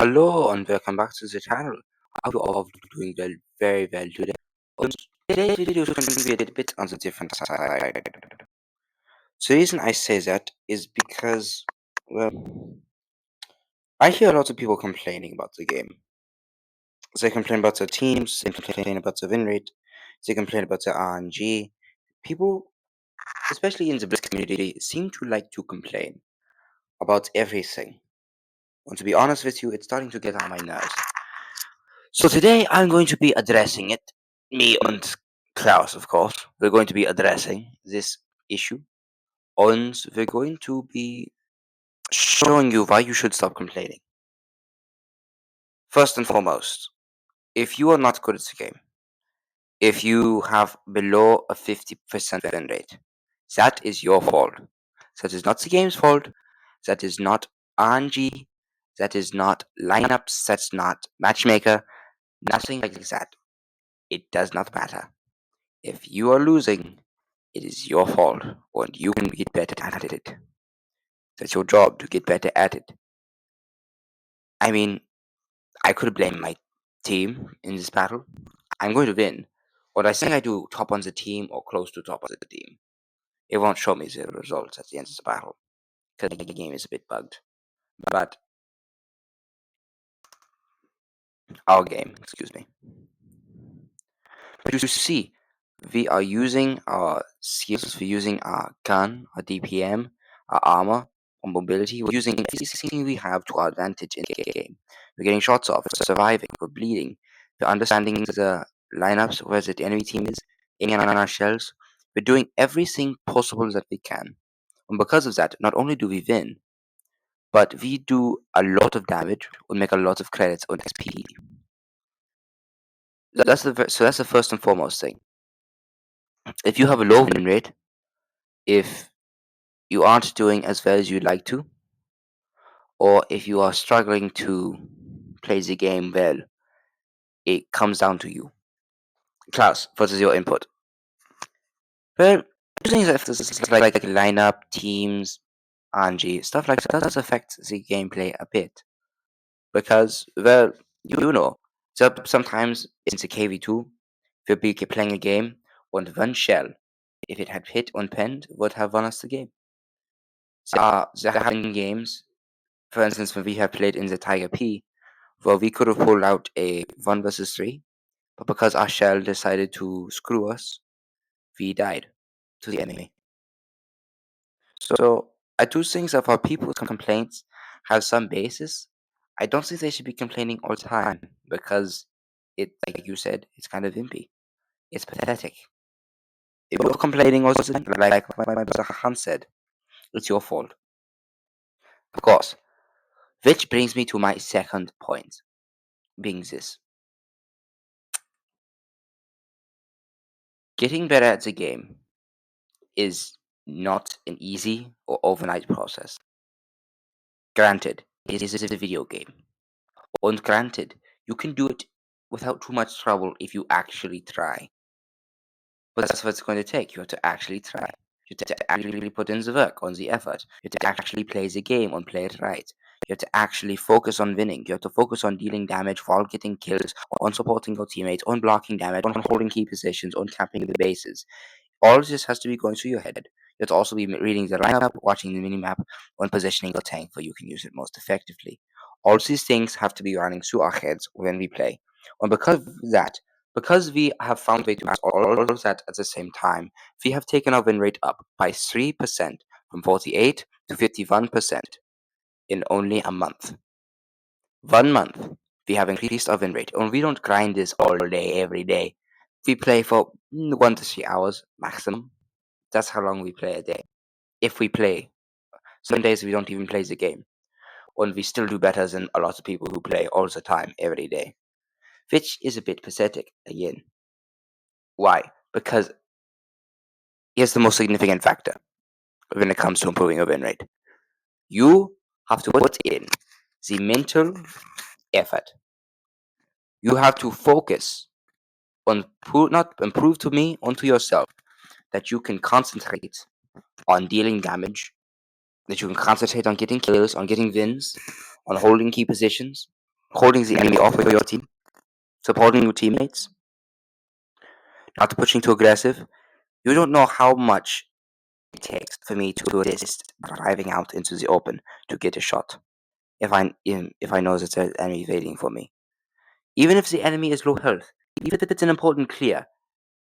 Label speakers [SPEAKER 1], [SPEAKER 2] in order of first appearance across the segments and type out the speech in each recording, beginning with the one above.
[SPEAKER 1] Hello and welcome back to the channel. I hope you're all doing well, very well today. And today's video is going to be a bit on the different side. So the reason I say that is because, well, I hear a lot of people complaining about the game. They complain about the teams, they complain about the win rate, they complain about the RNG. People, especially in the Blitz community, seem to like to complain about everything. And to be honest with you, it's starting to get on my nerves. So today I'm going to be addressing it. Me and Klaus, of course. We're going to be addressing this issue. And we're going to be showing you why you should stop complaining. First and foremost, if you are not good at the game, if you have below a 50% win rate, that is your fault. That is not the game's fault. That is not RNG. That is not lineups. That's not matchmaker. Nothing like that. It does not matter. If you are losing, it is your fault, and you can get better at it. That's your job to get better at it. I mean, I could blame my team in this battle. I'm going to win. But I think I do top on the team or close to top on the team. It won't show me the results at the end of the battle because the game is a bit bugged. But our game, excuse me. But you see, we are using our skills, we're using our gun, our DPM, our armor, our mobility. We're using everything we have to our advantage in the game. We're getting shots off, we're surviving, we're bleeding, we're understanding the lineups, where the enemy team is, aiming on our shells. We're doing everything possible that we can. And because of that, not only do we win, but we do a lot of damage and make a lot of credits on XP. So that's the first and foremost thing. If you have a low win rate, if you aren't doing as well as you'd like to, or if you are struggling to play the game well, it comes down to you. Klaus, what is your input? Well, things like lineup, teams, RNG, stuff like that does affect the gameplay a bit. Because, well, you know, sometimes in the KV2, we'll be playing a game, and one shell, if it had hit on penned, would have won us the game. There have been games, for instance, when we have played in the Tiger P, where we could have pulled out a 1 versus 3, but because our shell decided to screw us, we died to the enemy. So I do think that for people's complaints have some basis. I don't think they should be complaining all the time because it, like you said, it's kind of wimpy. It's pathetic. If you're complaining all the time, like my brother Han said, it's your fault. Of course. Which brings me to my second point, being this. Getting better at the game is not an easy or overnight process. Granted, it is a video game. And granted, you can do it without too much trouble if you actually try. But that's what it's going to take. You have to actually try. You have to actually put in the work, on the effort. You have to actually play the game and play it right. You have to actually focus on winning. You have to focus on dealing damage while getting kills, on supporting your teammates, on blocking damage, on holding key positions, on capping the bases. All of this has to be going through your head. You have to also be reading the lineup, watching the minimap, and positioning your tank where you can use it most effectively. All these things have to be running through our heads when we play. And because of that, because we have found a way to do all of that at the same time, we have taken our win rate up by 3% from 48 to 51% in only a month. 1 month, we have increased our win rate. And we don't grind this all day, every day. We play for 1 to 3 hours maximum. That's how long we play a day. If we play. Some days we don't even play the game. And we still do better than a lot of people who play all the time, every day. Which is a bit pathetic, again. Why? Because here's the most significant factor when it comes to improving your win rate. You have to put in the mental effort. You have to focus on not prove to me, onto yourself, that you can concentrate on dealing damage, that you can concentrate on getting kills, on getting wins, on holding key positions, holding the enemy off for your team, supporting your teammates, not pushing too aggressive. You don't know how much it takes for me to resist driving out into the open to get a shot. If I know that there's an enemy waiting for me, even if the enemy is low health, even if it's an important clear,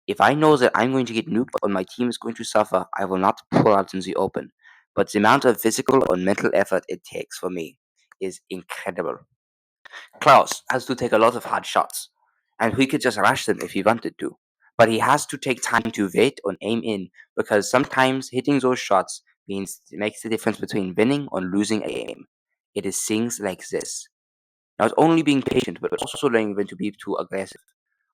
[SPEAKER 1] if I know that I'm going to get nuked or my team is going to suffer, I will not pull out in the open. But the amount of physical or mental effort it takes for me is incredible. Klaus has to take a lot of hard shots, and he could just rush them if he wanted to. But he has to take time to wait and aim in, because sometimes hitting those shots means it makes the difference between winning or losing a game. It is things like this. Not only being patient, but also learning when to be too aggressive.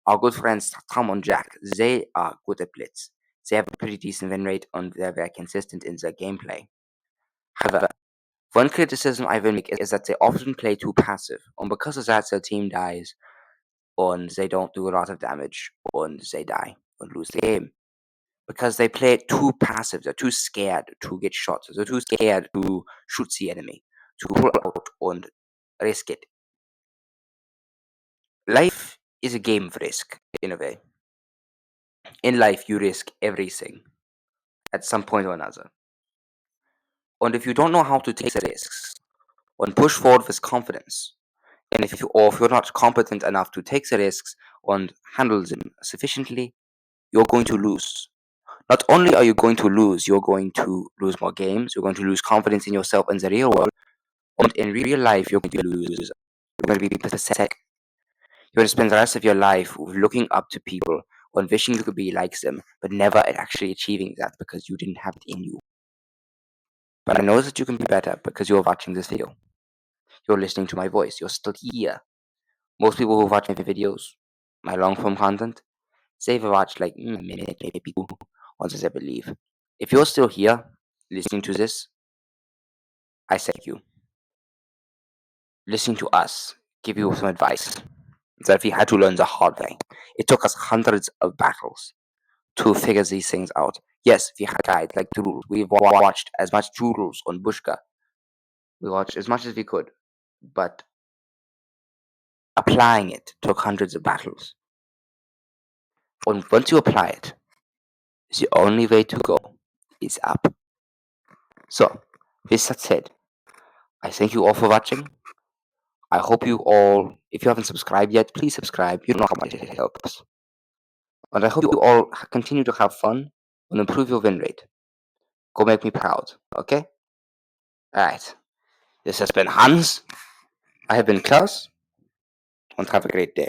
[SPEAKER 1] Our good friends Tom and Jack, they are good at Blitz. They have a pretty decent win rate and they're very consistent in their gameplay. However, one criticism I will make is that they often play too passive, and because of that, their team dies, and they don't do a lot of damage, and they die and lose the game. Because they play too passive, they're too scared to get shots, they're too scared to shoot the enemy, to pull out and risk it. Life is a game of risk, in a way. In life, you risk everything at some point or another. And if you don't know how to take the risks and push forward with confidence, and if you're not competent enough to take the risks and handle them sufficiently, you're going to lose. Not only are you going to lose, you're going to lose more games, you're going to lose confidence in yourself in the real world, and in real life, you're going to lose. You're going to be pathetic. You're going to spend the rest of your life looking up to people and wishing you could be like them, but never actually achieving that because you didn't have it in you. But I know that you can be better because you're watching this video. You're listening to my voice. You're still here. Most people who watch my videos, my long form content, they've watched like a minute, maybe two, once I believe. If you're still here listening to this, I thank you. Listening to us give you some advice that we had to learn the hard way. It took us hundreds of battles to figure these things out. Yes, we had died like the rules. We've watched as much tutorials on Bushka. We watched as much as we could, but applying it took hundreds of battles. And once you apply it, the only way to go is up. So, with that said, I thank you all for watching. I hope you all, if you haven't subscribed yet, please subscribe. You know how much it helps. And I hope you all continue to have fun and improve your win rate. Go make me proud, okay? Alright. This has been Hans. I have been Klaus. And have a great day.